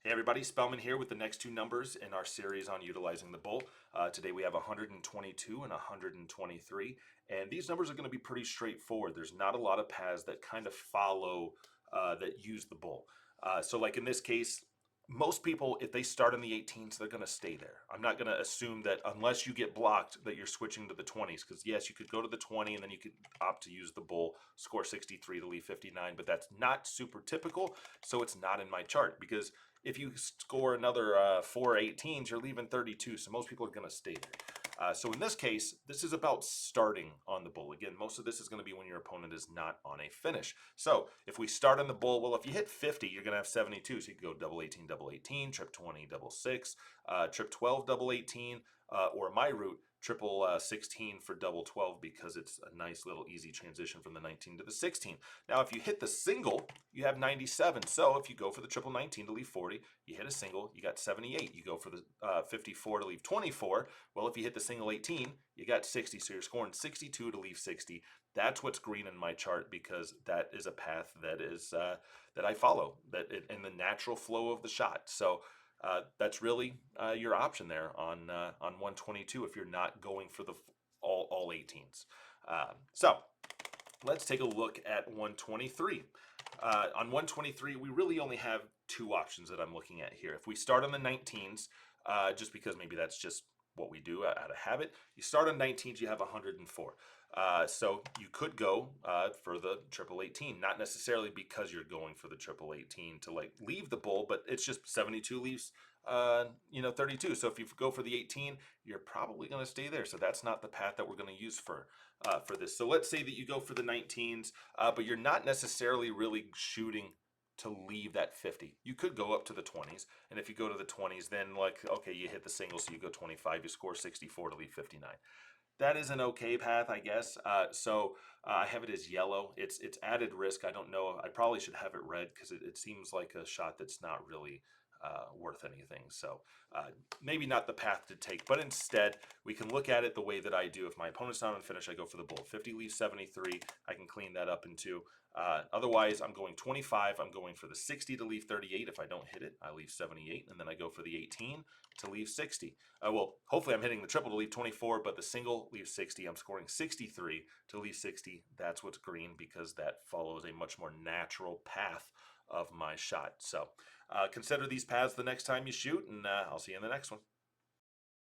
Hey everybody, Spellman here with the next two numbers in our series on utilizing the bull. Today we have 122 and 123, and these numbers are going to be pretty straightforward. There's not a lot of paths that kind of follow that use the bull. So like in this case, most people, if they start in the 18s, they're going to stay there. I'm not going to assume that unless you get blocked that you're switching to the 20s, because yes, you could go to the 20 and then you could opt to use the bull, score 63 to leave 59, but that's not super typical, so it's not in my chart because if you score another 4 18s, you're leaving 32. So most people are going to stay there. So in this case, this is about starting on the bull. Again, most of this is going to be when your opponent is not on a finish. So if we start on the bull, well, if you hit 50, you're going to have 72. So you can go double 18, trip 20, double six, trip 12, double 18, or my route, triple 16 for double 12 because it's a nice little easy transition from the 19 to the 16. Now, if you hit the single, you have 97. So if you go for the triple 19 to leave 40, you hit a single, you got 78. You go for the 54 to leave 24. Well, if you hit the single 18, you got 60. So you're scoring 62 to leave 60. That's what's green in my chart because that is a path that is that I follow in the natural flow of the shot. So that's really your option there on 122 if you're not going for the all 18s. So let's take a look at 123. On 123, we really only have two options that I'm looking at here. If we start on the 19s, just because maybe that's just what we do out of habit, you start on 19s, you have 104. So you could go for the triple 18, not necessarily because you're going for the triple 18 to like leave the bull, but it's just 72 leaves 32. So if you go for the 18, you're probably going to stay there. So that's not the path that we're going to use for this. So let's say that you go for the 19s, but you're not necessarily really shooting to leave that 50. You could go up to the 20s, and if you go to the 20s, then like, okay, you hit the single, so you go 25, you score 64 to leave 59. That is an okay path, I guess. I have it as yellow. It's added risk. I don't know. I probably should have it red because it seems like a shot that's not really worth anything. So maybe not the path to take, but instead we can look at it the way that I do. If my opponent's not on finish, I go for the bull. 50 leaves 73. I can clean that up into. Otherwise, I'm going 25. I'm going for the 60 to leave 38. If I don't hit it, I leave 78, and then I go for the 18 to leave 60. Well, hopefully I'm hitting the triple to leave 24, but the single leaves 60. I'm scoring 63 to leave 60. That's what's green because that follows a much more natural path of my shot. So consider these paths the next time you shoot, and I'll see you in the next one.